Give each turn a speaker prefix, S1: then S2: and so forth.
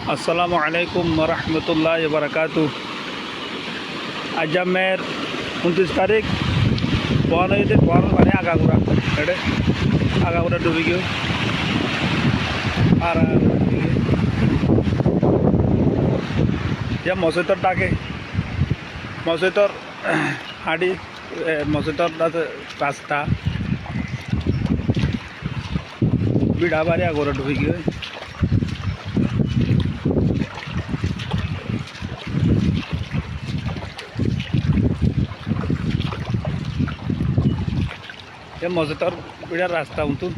S1: अस्सलामुअलैकुम वरहमतुल्लाहि वबरकातुह। आज मैं 29 तारीख बहन बने आगागुड़ा एडे आगागुड़ा डूबी गयो আর মসজিদর ডাকে মসজিদর হাঁড়ি মসজিদর রাস্তা বিড়া বাড়ি আগরে ঢুকে গিয়ে মসজিদর বিড়ার রাস্তা উঠুন